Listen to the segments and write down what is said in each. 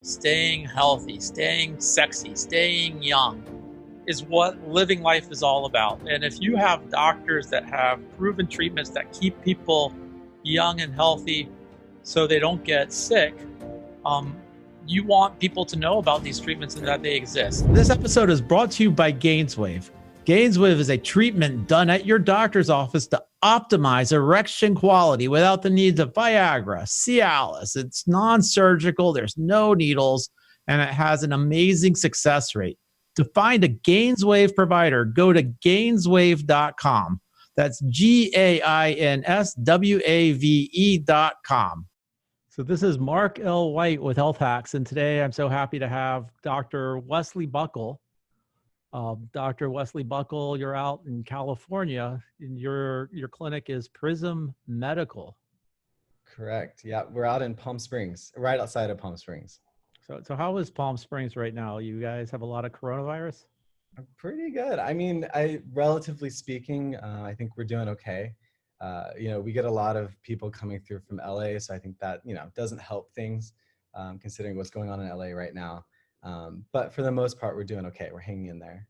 staying healthy, staying sexy, staying young is what living life is all about. And if you have doctors that have proven treatments that keep people young and healthy so they don't get sick, you want people to know about these treatments and that they exist. This episode is brought to you by Gainswave. Gainswave is a treatment done at your doctor's office to optimize erection quality without the needs of Viagra, Cialis. It's non-surgical, there's no needles, and it has an amazing success rate. To find a Gainswave provider, go to gainswave.com. That's GAINSWAVE.com. So this is Mark L. White with Health Hacks, and today I'm so happy to have Dr. Wesley Buckle. Dr. Wesley Buckle, you're out in California, and your clinic is Prism Medical. Correct. Yeah, we're out in Palm Springs, right outside of Palm Springs. So how is Palm Springs right now? You guys have a lot of coronavirus? Pretty good. I mean, relatively speaking, I think we're doing okay. We get a lot of people coming through from LA, so I think that, doesn't help things considering what's going on in LA right now. But for the most part, we're doing okay. We're hanging in there.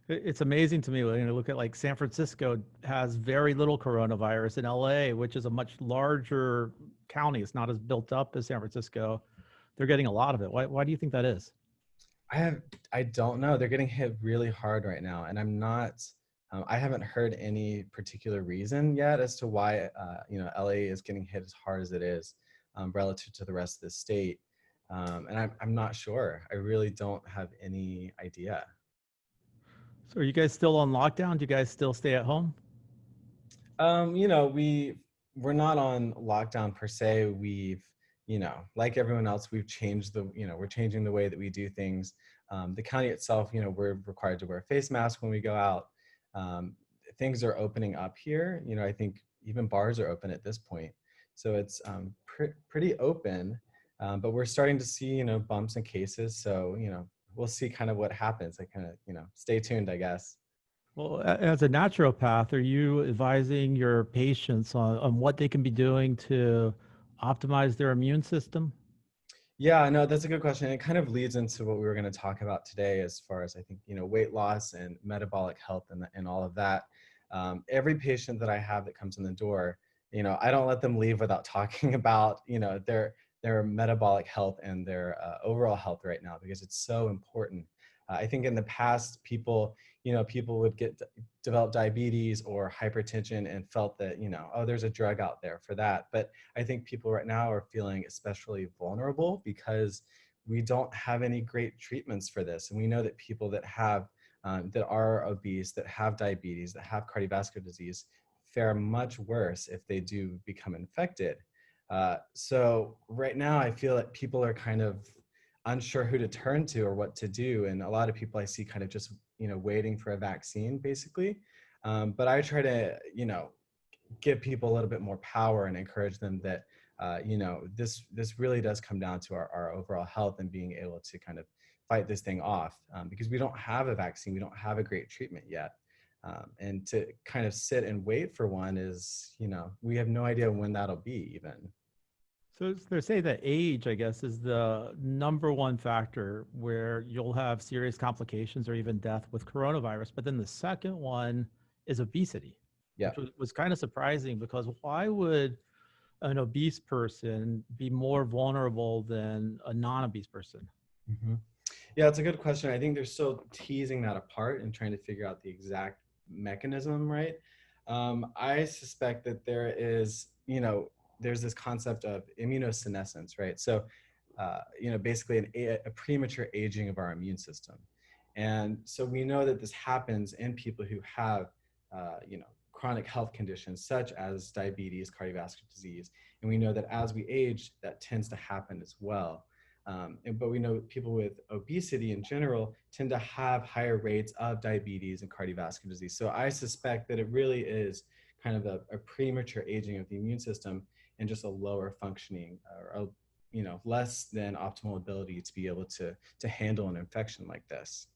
It's amazing to me when you look at like San Francisco has very little coronavirus in LA, which is a much larger county. It's not as built up as San Francisco. They're getting a lot of it. Why do you think that is? I don't know. They're getting hit really hard right now, and I haven't heard any particular reason yet as to why LA is getting hit as hard as it is relative to the rest of the state. And I'm not sure. I really don't have any idea. So are you guys still on lockdown? Do you guys still stay at home? We're not on lockdown per se. We've, like everyone else, we're changing the way that we do things. The county itself, we're required to wear a face mask when we go out. Things are opening up here. I think even bars are open at this point. So it's pretty open, but we're starting to see, bumps in cases. So, we'll see kind of what happens. I kind of, stay tuned, I guess. Well, as a naturopath, are you advising your patients on what they can be doing to optimize their immune system? Yeah, no, that's a good question. It kind of leads into what we were going to talk about today as far as I think, weight loss and metabolic health and all of that. Every patient that I have that comes in the door, I don't let them leave without talking about, their metabolic health and their overall health right now, because it's so important. I think in the past, people would develop diabetes or hypertension and felt that, oh, there's a drug out there for that. But I think people right now are feeling especially vulnerable because we don't have any great treatments for this. And we know that people that are obese, that have diabetes, that have cardiovascular disease fare much worse if they do become infected. So right now I feel that people are kind of unsure who to turn to or what to do. And a lot of people I see kind of just, waiting for a vaccine basically. But I try to, give people a little bit more power and encourage them that, this really does come down to our overall health and being able to kind of fight this thing off because we don't have a vaccine. We don't have a great treatment yet. And to kind of sit and wait for one is, we have no idea when that'll be even. So they say that age, I guess, is the number one factor where you'll have serious complications or even death with coronavirus. But then the second one is obesity, yeah, which was kind of surprising because why would an obese person be more vulnerable than a non-obese person? Mm-hmm. Yeah, it's a good question. I think they're still teasing that apart and trying to figure out the exact mechanism, right? I suspect that there is, there's this concept of immunosenescence, right? So, basically a premature aging of our immune system. And so we know that this happens in people who have, chronic health conditions such as diabetes, cardiovascular disease. And we know that as we age, that tends to happen as well. But we know people with obesity in general tend to have higher rates of diabetes and cardiovascular disease. So I suspect that it really is kind of a premature aging of the immune system and just a lower functioning or less than optimal ability to be able to handle an infection like this.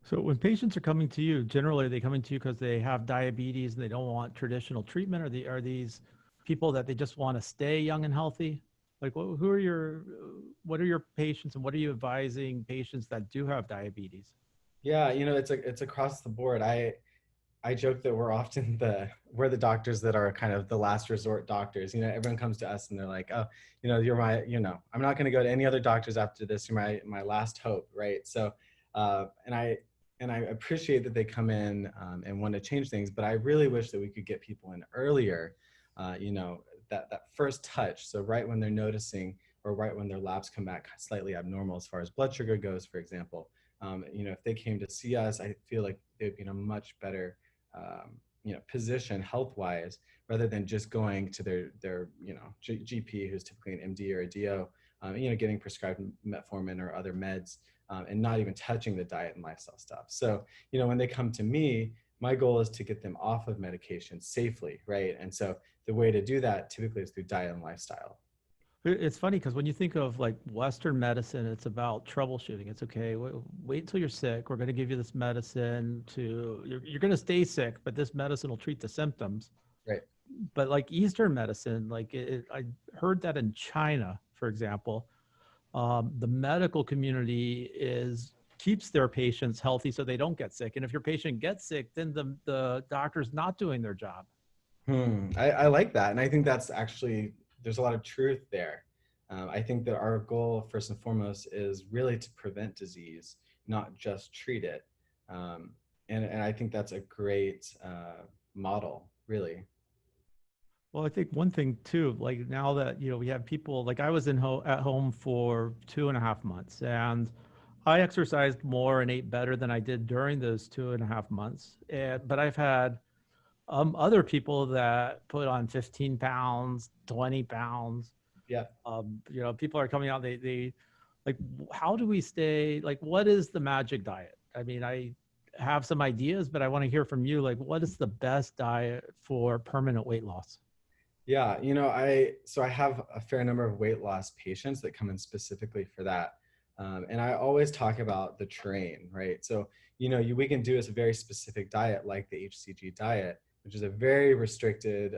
So when patients are coming to you, generally are they coming to you because they have diabetes and they don't want traditional treatment, or are these people that they just want to stay young and healthy? Like, what are your patients, and what are you advising patients that do have diabetes? Yeah, it's across the board. I joke that we're the doctors that are kind of the last resort doctors. Everyone comes to us and they're like, oh, I'm not going to go to any other doctors after this. You're my last hope, right? So, and I appreciate that they come in and want to change things, but I really wish that we could get people in earlier. That first touch. So right when they're noticing, or right when their labs come back slightly abnormal as far as blood sugar goes, for example. If they came to see us, I feel like they'd be in a much better position health-wise, rather than just going to their GP, who's typically an MD or a DO, getting prescribed metformin or other meds, and not even touching the diet and lifestyle stuff. So, when they come to me, my goal is to get them off of medication safely, right? And so the way to do that typically is through diet and lifestyle. It's funny because when you think of like Western medicine, it's about troubleshooting. It's okay. Wait until you're sick. We're going to give you this medicine you're going to stay sick, but this medicine will treat the symptoms. Right. But like Eastern medicine, I heard that in China, for example, the medical community keeps their patients healthy so they don't get sick. And if your patient gets sick, then the doctor's not doing their job. I like that. And I think that's actually, there's a lot of truth there. I think that our goal, first and foremost, is really to prevent disease, not just treat it. And I think that's a great model, really. Well, I think one thing too, like now that, we have people, like I was at home for 2.5 months, and I exercised more and ate better than I did during those 2.5 months. But I've had other people that put on 15 pounds, 20 pounds. Yeah. People are coming out, they like, how do we stay, like, what is the magic diet? I mean, I have some ideas, but I want to hear from you. Like, what is the best diet for permanent weight loss? Yeah, I have a fair number of weight loss patients that come in specifically for that. And I always talk about the terrain, right? So, we can do a very specific diet like the HCG diet, which is a very restricted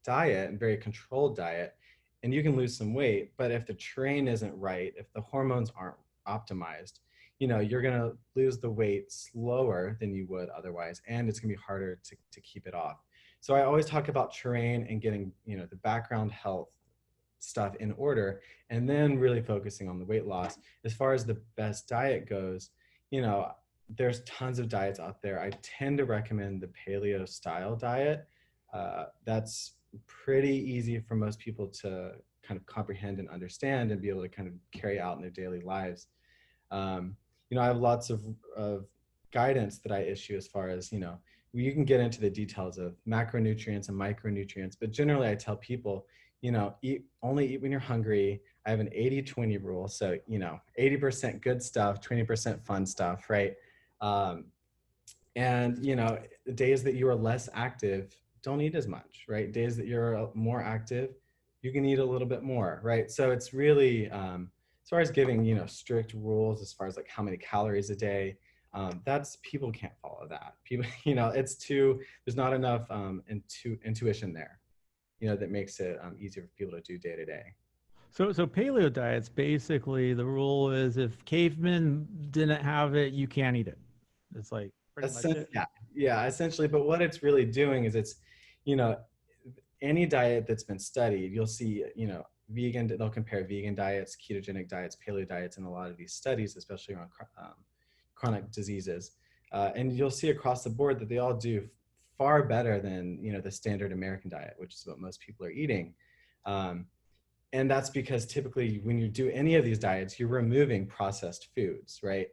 diet and very controlled diet. And you can lose some weight, but if the terrain isn't right, if the hormones aren't optimized, you're going to lose the weight slower than you would otherwise. And it's going to be harder to keep it off. So I always talk about terrain and getting, the background health stuff in order, and then really focusing on the weight loss. As far as the best diet goes, there's tons of diets out there. I tend to recommend the paleo style diet. That's pretty easy for most people to kind of comprehend and understand and be able to kind of carry out in their daily lives. I have lots of guidance that I issue as far as, you can get into the details of macronutrients and micronutrients, but generally I tell people, only eat when you're hungry. I have an 80-20 rule. So, 80% good stuff, 20% fun stuff, right? And, the days that you are less active, don't eat as much, right? Days that you're more active, you can eat a little bit more, right? So it's really, as far as giving, strict rules, as far as like how many calories a day, that's, people can't follow that. People, there's not enough intuition there, that makes it easier for people to do day to day. So paleo diets, basically the rule is if cavemen didn't have it, you can't eat it. It's like pretty much it. Yeah, essentially. But what it's really doing is it's, any diet that's been studied, you'll see, vegan, they'll compare vegan diets, ketogenic diets, paleo diets in a lot of these studies, especially around chronic diseases. And you'll see across the board that they all do far better than, the standard American diet, which is what most people are eating. And that's because typically when you do any of these diets, you're removing processed foods, right?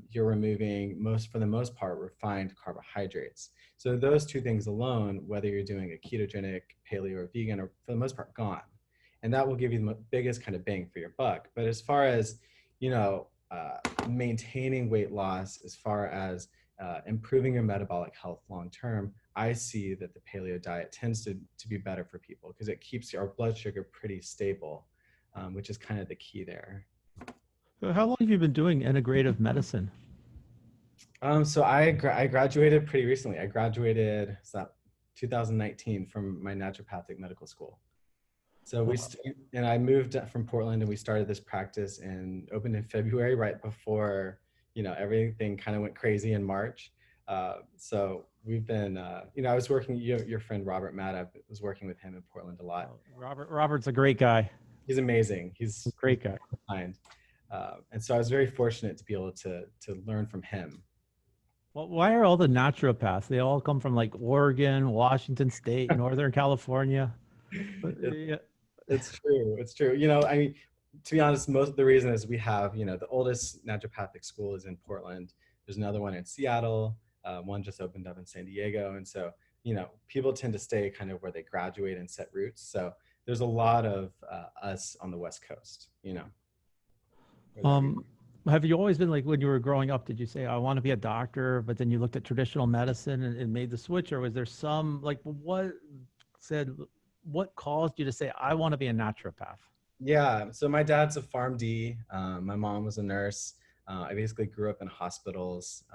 You're removing, for the most part, refined carbohydrates. So those two things alone, whether you're doing a ketogenic, paleo, or vegan, are for the most part gone. And that will give you the biggest kind of bang for your buck. But as far as, maintaining weight loss, as far as improving your metabolic health long term, I see that the paleo diet tends to be better for people because it keeps our blood sugar pretty stable, which is kind of the key there. So how long have you been doing integrative medicine? So I graduated pretty recently. I graduated 2019 from my naturopathic medical school. So and I moved from Portland, and we started this practice and opened in February, right before, everything kind of went crazy in March. So we've been, I was working, your friend Robert Matt, I was working with him in Portland a lot. Robert's a great guy. He's amazing. A great guy. Kind. And so I was very fortunate to be able to learn from him. Well, why are all the naturopaths? They all come from like Oregon, Washington State, Northern California. It's true. It's true. I mean, to be honest, most of the reason is we have, the oldest naturopathic school is in Portland. There's another one in Seattle. One just opened up in San Diego. And so, people tend to stay kind of where they graduate and set roots. So there's a lot of us on the West Coast, Have you always been like, when you were growing up, did you say, I want to be a doctor, but then you looked at traditional medicine and made the switch? Or was there some, like, what caused you to say, I want to be a naturopath? Yeah, so my dad's a PharmD. My mom was a nurse. I basically grew up in hospitals.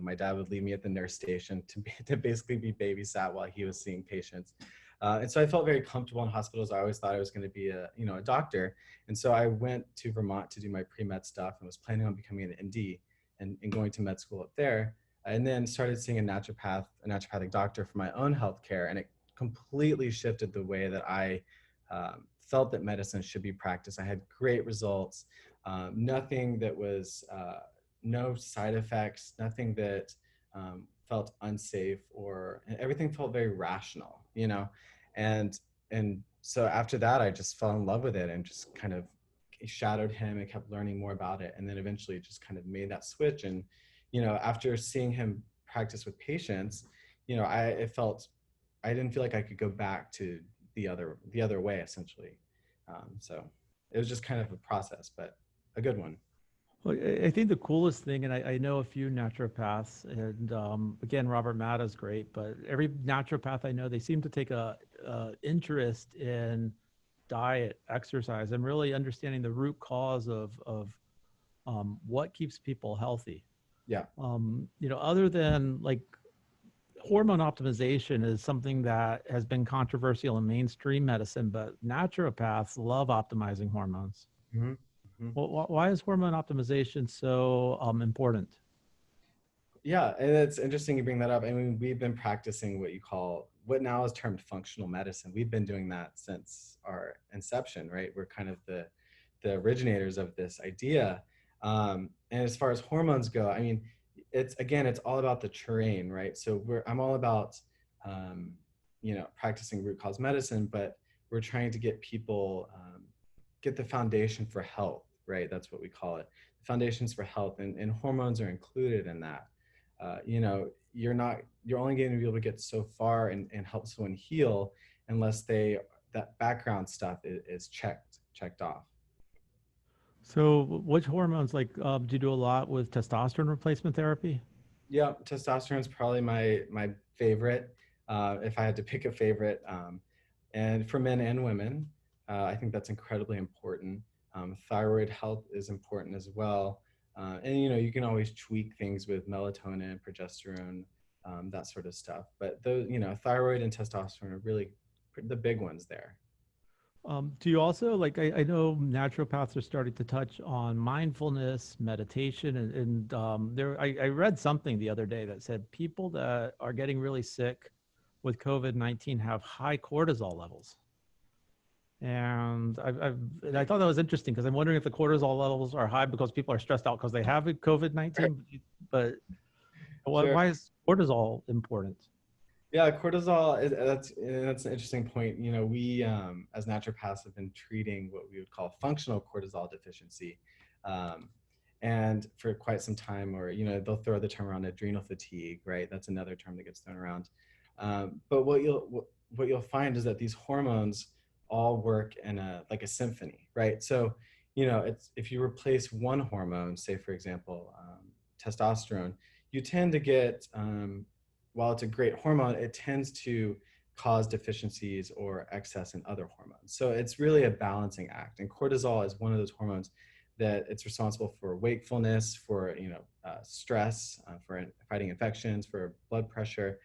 My dad would leave me at the nurse station to basically be babysat while he was seeing patients. And so I felt very comfortable in hospitals. I always thought I was going to be a doctor. And so I went to Vermont to do my pre-med stuff and was planning on becoming an MD and going to med school up there. And then started seeing a naturopathic doctor for my own healthcare. And it completely shifted the way that I felt that medicine should be practiced. I had great results, nothing that was, no side effects, nothing that felt unsafe, or everything felt very rational, and so after that, I just fell in love with it and just kind of shadowed him and kept learning more about it. And then eventually just kind of made that switch. And, after seeing him practice with patients, I didn't feel like I could go back to the other way, essentially. So it was just kind of a process, but a good one. Well, I think the coolest thing, and I know a few naturopaths, and again, Robert Matt is great, but every naturopath I know, they seem to take a interest in diet, exercise, and really understanding the root cause of what keeps people healthy. Yeah. Other than like hormone optimization is something that has been controversial in mainstream medicine, but naturopaths love optimizing hormones. Mm-hmm. Mm-hmm. Well, why is hormone optimization so important? Yeah, and it's interesting you bring that up. I mean, we've been practicing what now is termed functional medicine. We've been doing that since our inception, right? We're kind of the originators of this idea. And as far as hormones go, I mean, it's all about the terrain, right? So I'm all about, practicing root cause medicine, but we're trying to get people, get the foundation for health, right? That's what we call it. Foundations for health, and hormones are included in that. You're only going to be able to get so far and help someone heal unless that background stuff is checked off. So which hormones, do you do a lot with testosterone replacement therapy? Yeah, testosterone is probably my favorite, if I had to pick a favorite. And for men and women, I think that's incredibly important. Thyroid health is important as well. And you can always tweak things with melatonin, progesterone, that sort of stuff. But those, thyroid and testosterone are really the big ones there. Do you also I know naturopaths are starting to touch on mindfulness, meditation, and I read something the other day that said people that are getting really sick with COVID-19 have high cortisol levels. And I thought that was interesting because I'm wondering if the cortisol levels are high because people are stressed out because they have COVID-19, but why is cortisol important? Yeah, cortisol that's an interesting point. We as naturopaths have been treating what we would call functional cortisol deficiency, and for quite some time, or they'll throw the term around adrenal fatigue, right? That's another term that gets thrown around. But what you'll find is that these hormones all work in a symphony, right? So it's, if you replace one hormone, say for example testosterone, you tend to get while it's a great hormone, it tends to cause deficiencies or excess in other hormones. So it's really a balancing act. And cortisol is one of those hormones that it's responsible for wakefulness, for stress, for fighting infections, for blood pressure.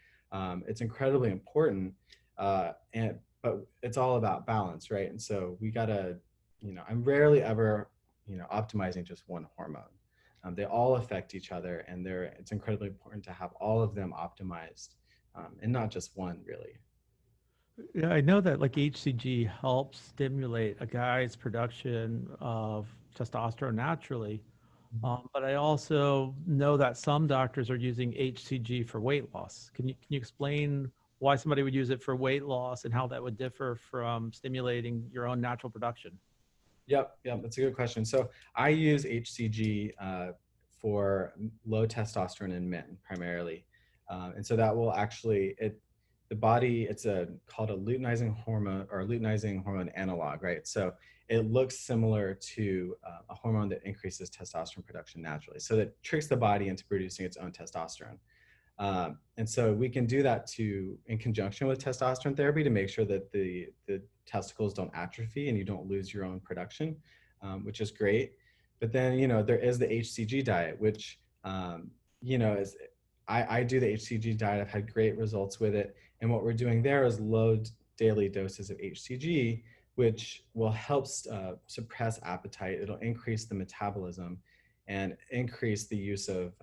It's incredibly important. but it's all about balance, right? And so we gotta, I'm rarely ever, optimizing just one hormone. They all affect each other, and it's incredibly important to have all of them optimized, and not just one, really. Yeah, I know that like HCG helps stimulate a guy's production of testosterone naturally. But I also know that some doctors are using HCG for weight loss. Can you explain why somebody would use it for weight loss and how that would differ from stimulating your own natural production? Yep, that's a good question. So I use HCG for low testosterone in men primarily, and so that will actually the body, it's called a luteinizing hormone or luteinizing hormone analog, right? So it looks similar to a hormone that increases testosterone production naturally. So that tricks the body into producing its own testosterone. And so we can do that in conjunction with testosterone therapy to make sure that the testicles don't atrophy and you don't lose your own production, which is great. But then, there is the HCG diet, which, is, I do the HCG diet. I've had great results with it. And what we're doing there is low daily doses of HCG, which will help suppress appetite. It'll increase the metabolism and increase the use of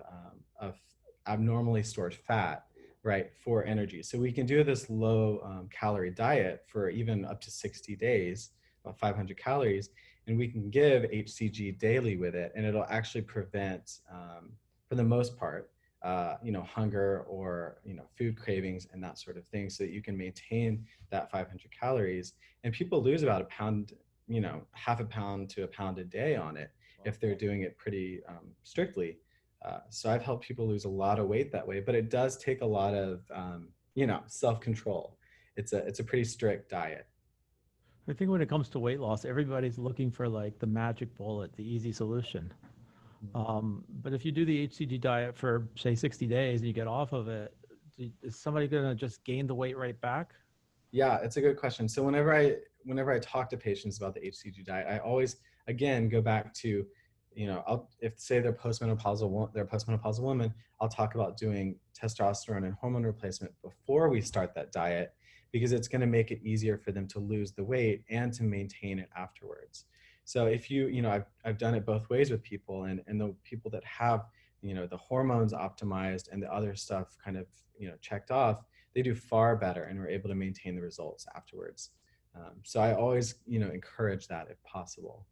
abnormally stored fat, right, for energy. So we can do this low calorie diet for even up to 60 days, about 500 calories, and we can give HCG daily with it, and it'll actually prevent, for the most part, hunger or, food cravings and that sort of thing, so that you can maintain that 500 calories. And people lose about a pound, half a pound to a pound a day on it if they're doing it pretty strictly. So I've helped people lose a lot of weight that way, but it does take a lot of, self-control. It's a pretty strict diet. I think when it comes to weight loss, everybody's looking for like the magic bullet, the easy solution. But if you do the HCG diet for say 60 days and you get off of it, is somebody going to just gain the weight right back? Yeah, it's a good question. So whenever I talk to patients about the HCG diet, I always again go back to, if say they're postmenopausal woman, I'll talk about doing testosterone and hormone replacement before we start that diet, because it's going to make it easier for them to lose the weight and to maintain it afterwards. So if I've done it both ways with people, and the people that have, the hormones optimized and the other stuff kind of, checked off, they do far better and we're able to maintain the results afterwards. So I always, encourage that if possible.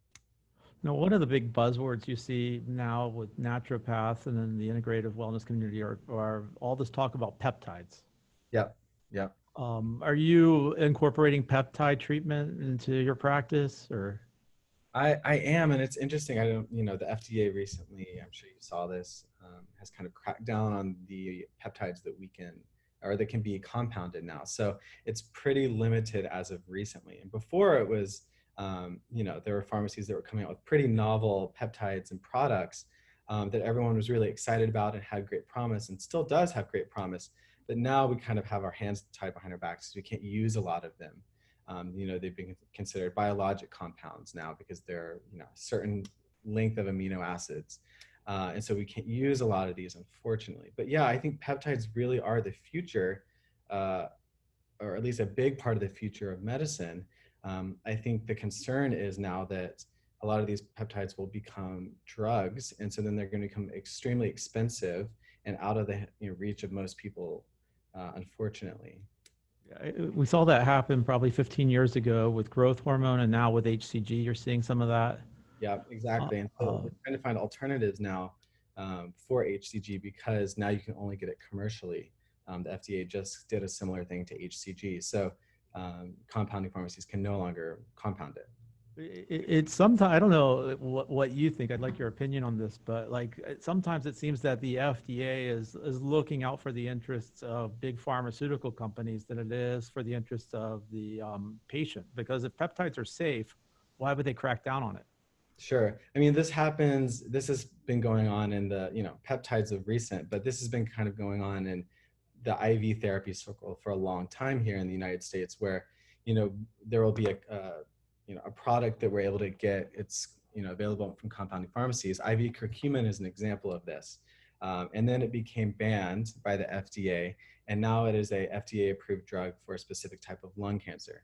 Now, one of the big buzzwords you see now with naturopaths and then the integrative wellness community are all this talk about peptides. Yep. Yep. Are you incorporating peptide treatment into your practice, or? I am, and it's interesting. I don't, the FDA recently, I'm sure you saw this, has kind of cracked down on the peptides that can be compounded now. So it's pretty limited as of recently. And before it was, there were pharmacies that were coming out with pretty novel peptides and products that everyone was really excited about and had great promise, and still does have great promise. But now we kind of have our hands tied behind our backs, so we can't use a lot of them. They've been considered biologic compounds now because they're, a certain length of amino acids. And so we can't use a lot of these, unfortunately. But yeah, I think peptides really are the future, or at least a big part of the future of medicine. I think the concern is now that a lot of these peptides will become drugs. And so then they're going to become extremely expensive and out of the reach of most people, unfortunately. We saw that happen probably 15 years ago with growth hormone, and now with HCG, you're seeing some of that. Yeah, exactly. And so we're trying to find alternatives now for HCG, because now you can only get it commercially. The FDA just did a similar thing to HCG. So compounding pharmacies can no longer compound it. It's sometimes, I don't know what you think. I'd like your opinion on this, but like sometimes it seems that the FDA is looking out for the interests of big pharmaceutical companies than it is for the interests of the patient. Because if peptides are safe, why would they crack down on it? Sure. I mean, this has been going on in the, peptides of recent, but this has been kind of going on in the IV therapy circle for a long time here in the United States, where, there will be a product that we're able to get, it's, available from compounding pharmacies. IV curcumin is an example of this. And then it became banned by the FDA, and now it is a FDA approved drug for a specific type of lung cancer.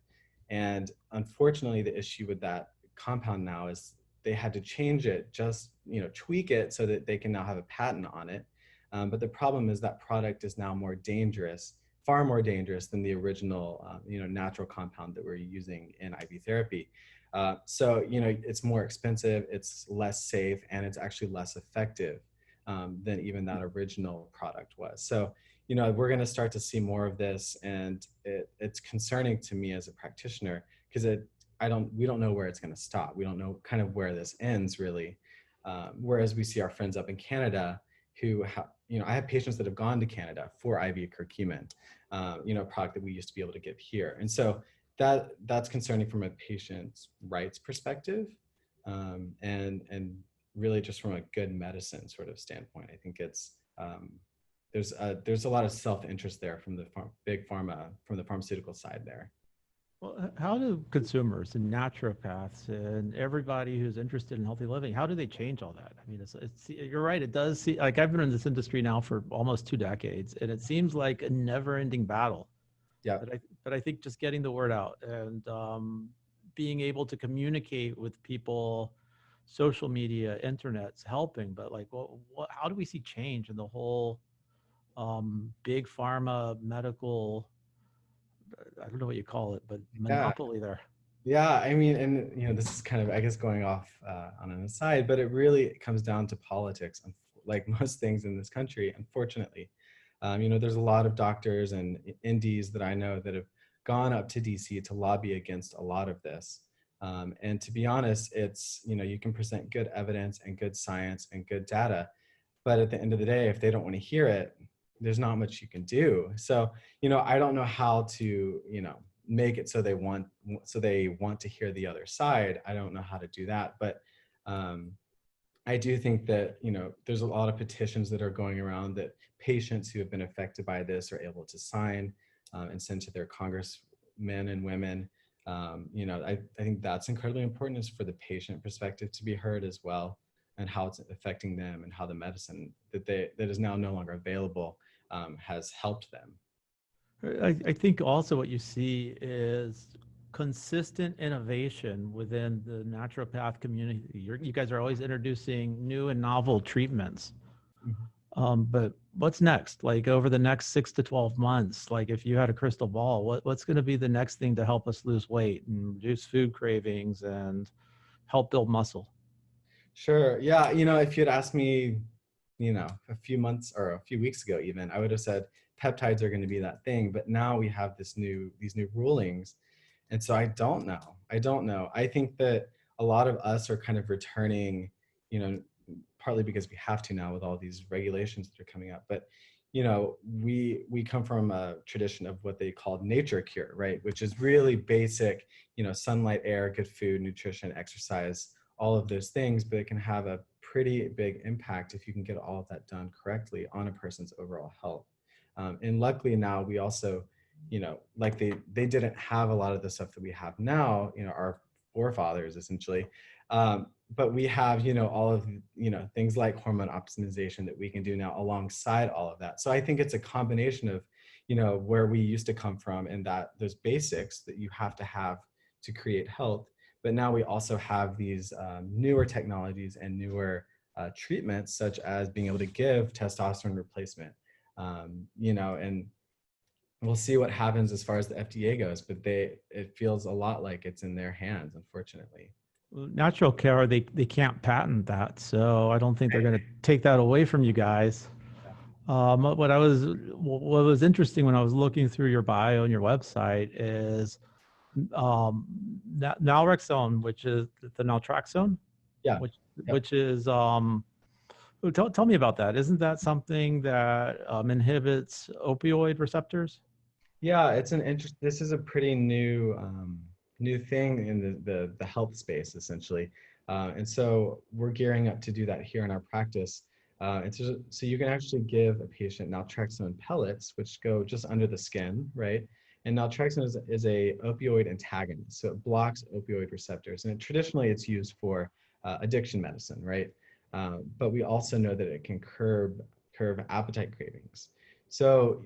And unfortunately, the issue with that compound now is they had to change it, just, tweak it so that they can now have a patent on it. But the problem is that product is now more dangerous, far more dangerous than the original, natural compound that we're using in IV therapy. So, it's more expensive, it's less safe, and it's actually less effective than even that original product was. So, we're going to start to see more of this, and it's concerning to me as a practitioner, because we don't know where it's going to stop. We don't know kind of where this ends, really. Whereas we see our friends up in Canada who I have patients that have gone to Canada for IV curcumin, a product that we used to be able to give here. And so that's concerning from a patient's rights perspective, and really just from a good medicine sort of standpoint. I think it's there's a lot of self-interest there from the big pharma, from the pharmaceutical side there. Well, how do consumers and naturopaths and everybody who's interested in healthy living, how do they change all that? I mean, it's you're right. It does see, like, I've been in this industry now for almost 2 decades, and it seems like a never-ending battle. Yeah. But I think just getting the word out and being able to communicate with people, social media, internet's helping. But like, how do we see change in the whole big pharma medical? I don't know what you call it, but monopoly there. Yeah, I mean, and this is kind of, I guess, going off on an aside, but it really comes down to politics, like most things in this country, unfortunately. There's a lot of doctors and indies that I know that have gone up to DC to lobby against a lot of this. And to be honest, it's, you can present good evidence and good science and good data, but at the end of the day, if they don't want to hear it, there's not much you can do. So, I don't know how to, make it so they want to hear the other side. I don't know how to do that, but I do think that, there's a lot of petitions that are going around that patients who have been affected by this are able to sign and send to their congressmen and women. I think that's incredibly important, is for the patient perspective to be heard as well, and how it's affecting them, and how the medicine that is now no longer available has helped them. I think also what you see is consistent innovation within the naturopath community. You guys are always introducing new and novel treatments. Mm-hmm. But what's next? Like, over the next 6 to 12 months, like, if you had a crystal ball, what's going to be the next thing to help us lose weight and reduce food cravings and help build muscle? Sure. Yeah. If you'd asked me, a few months or a few weeks ago, even, I would have said peptides are going to be that thing. But now we have these new rulings. And so I don't know. I think that a lot of us are kind of returning, partly because we have to now with all these regulations that are coming up. But, we come from a tradition of what they called nature cure, right? Which is really basic, sunlight, air, good food, nutrition, exercise, all of those things, but it can have a pretty big impact if you can get all of that done correctly on a person's overall health. And luckily now we also, like they didn't have a lot of the stuff that we have now, our forefathers essentially. But we have, all of, things like hormone optimization that we can do now alongside all of that. So I think it's a combination of, where we used to come from, and that those basics that you have to create health. But now we also have these newer technologies and newer treatments, such as being able to give testosterone replacement, and we'll see what happens as far as the FDA goes, but it feels a lot like it's in their hands, unfortunately. Natural care, they can't patent that, so I don't think they're going to take that away from you guys. What was interesting when I was looking through your bio and your website is naltrexone, which is the naltrexone, which is tell me about that. Isn't that something that inhibits opioid receptors? Yeah, this is a pretty new thing in the health space, essentially. And so we're gearing up to do that here in our practice. And so you can actually give a patient naltrexone pellets, which go just under the skin, right? And naltrexone is a opioid antagonist, so it blocks opioid receptors. And traditionally, it's used for addiction medicine, right? But we also know that it can curb appetite cravings. So,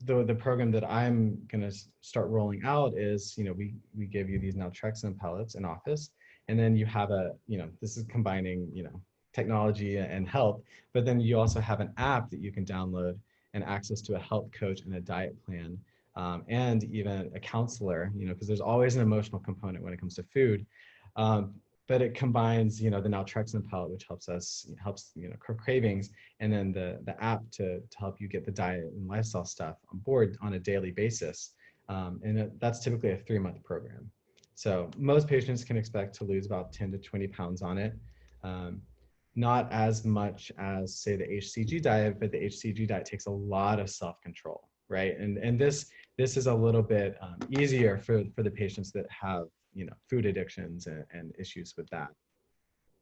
the program that I'm going to start rolling out is, we give you these naltrexone pellets in office, and then you have this is combining, technology and health, but then you also have an app that you can download and access to a health coach and a diet plan, and even a counselor, because there's always an emotional component when it comes to food. But it combines, the naltrexone pellet, which helps curb cravings, and then the app to help you get the diet and lifestyle stuff on board on a daily basis. And that's typically a 3-month program. So most patients can expect to lose about 10 to 20 pounds on it. Not as much as, say, the HCG diet, but the HCG diet takes a lot of self-control, right? And this is a little bit easier for the patients that have food addictions and issues with that.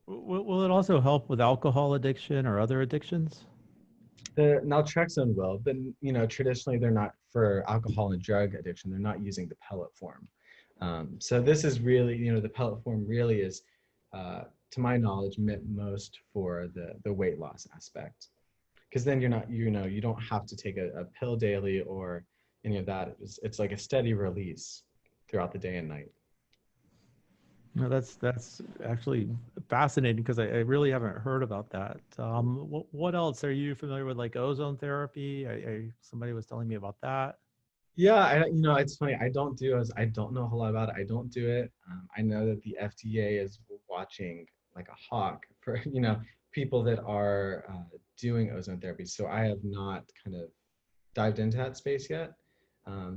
Will it also help with alcohol addiction or other addictions? The naltrexone will, but traditionally they're not for alcohol and drug addiction. They're not using the pellet form. So this is really, the pellet form really is, to my knowledge, meant most for the weight loss aspect, because then you're not, you don't have to take a pill daily or any of that. It's like a steady release throughout the day and night. No, that's actually fascinating, because I really haven't heard about that. What else? Are you familiar with, like, ozone therapy? Somebody was telling me about that. Yeah, it's funny. I don't know a whole lot about it. I don't do it. I know that the FDA is watching like a hawk for people that are doing ozone therapy. So I have not kind of dived into that space yet.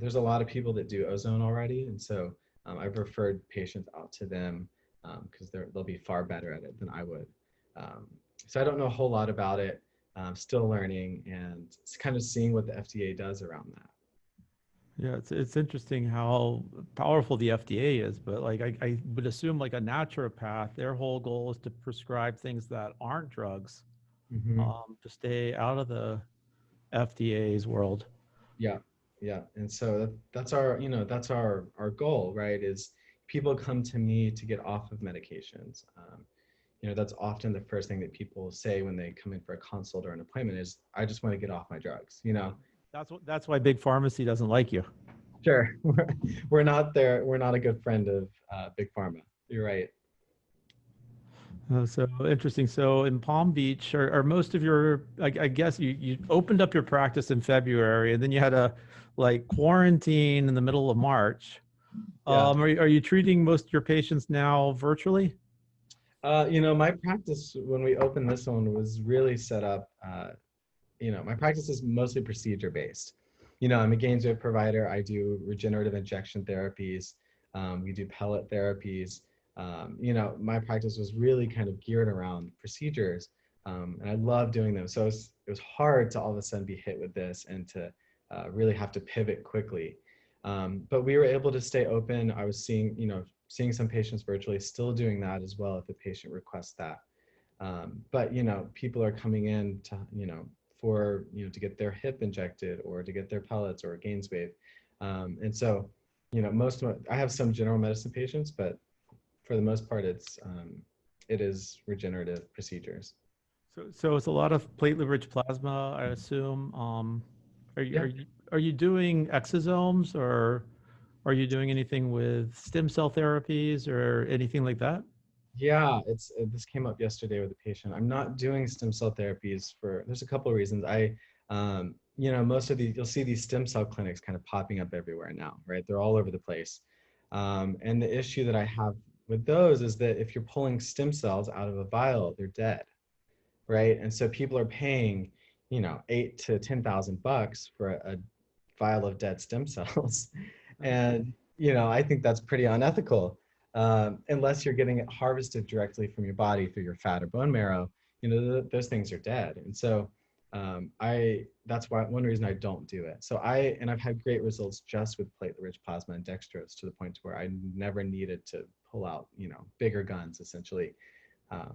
There's a lot of people that do ozone already, and so I've referred patients out to them because they'll be far better at it than I would. So I don't know a whole lot about it. Still learning, and it's kind of seeing what the FDA does around that. Yeah, it's interesting how powerful the FDA is, but like I would assume, like, a naturopath, their whole goal is to prescribe things that aren't drugs, Mm-hmm. to stay out of the FDA's world. Yeah, yeah. And so that's our goal, right? Is people come to me to get off of medications. That's often the first thing that people say when they come in for a consult or an appointment is, I just want to get off my drugs. That's why big pharmacy doesn't like you. Sure. We're not there. We're not a good friend of big pharma. You're right. So interesting. So in Palm Beach, are most of your, I guess you opened up your practice in February, and then you had a, like, quarantine in the middle of March. Yeah. Are you treating most of your patients now virtually? My practice when we opened this one was really set up. My practice is mostly procedure based. I'm a Gainesville provider. I do regenerative injection therapies. We do pellet therapies. My practice was really kind of geared around procedures, and I love doing them. So it was hard to all of a sudden be hit with this and to really have to pivot quickly. But we were able to stay open. I was seeing some patients virtually, still doing that as well if the patient requests that. But people are coming in to for to get their hip injected or to get their pellets or a Gainswave, and so I have some general medicine patients, but for the most part it is regenerative procedures. So it's a lot of platelet-rich plasma, I assume. Are you, Yeah. are you are you doing exosomes, or are you doing anything with stem cell therapies or anything like that? Yeah, this came up yesterday with a patient. I'm not doing stem cell therapies there's a couple of reasons. Most of you'll see these stem cell clinics kind of popping up everywhere now, right? They're all over the place. And the issue that I have with those is that if you're pulling stem cells out of a vial, they're dead, right? And so people are paying, $8,000 to $10,000 for a vial of dead stem cells. And, I think that's pretty unethical. Unless you're getting it harvested directly from your body through your fat or bone marrow, those things are dead. And so that's why one reason I don't do it. So I've had great results just with platelet-rich plasma and dextrose, to the point to where I never needed to pull out, bigger guns essentially.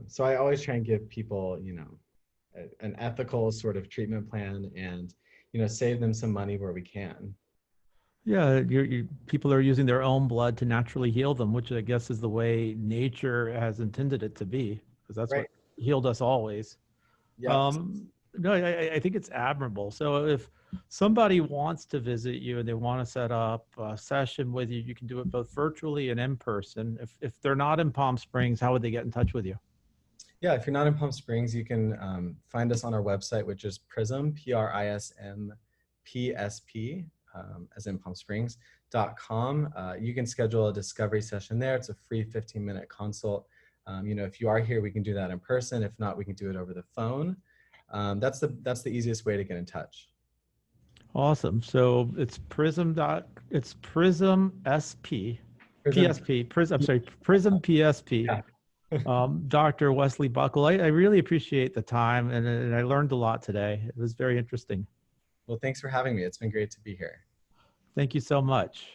So I always try and give people, an ethical sort of treatment plan, and, save them some money where we can. Yeah, people are using their own blood to naturally heal them, which I guess is the way nature has intended it to be, because that's Right. what healed us always. Yeah. No, I think it's admirable. So if somebody wants to visit you and they want to set up a session with you, you can do it both virtually and in person. If they're not in Palm Springs, how would they get in touch with you? Yeah, if you're not in Palm Springs, you can find us on our website, which is Prism, PRISMPSP, as in Palm Springs.com. You can schedule a discovery session there. It's a free 15-minute consult. If you are here, we can do that in person. If not, we can do it over the phone. That's the easiest way to get in touch. Awesome. So it's it's Prism SP, Prism. PSP, Prism, I'm sorry, Prism PSP. Yeah. Dr. Wesley Buckle, I really appreciate the time and I learned a lot today. It was very interesting. Well, thanks for having me. It's been great to be here. Thank you so much.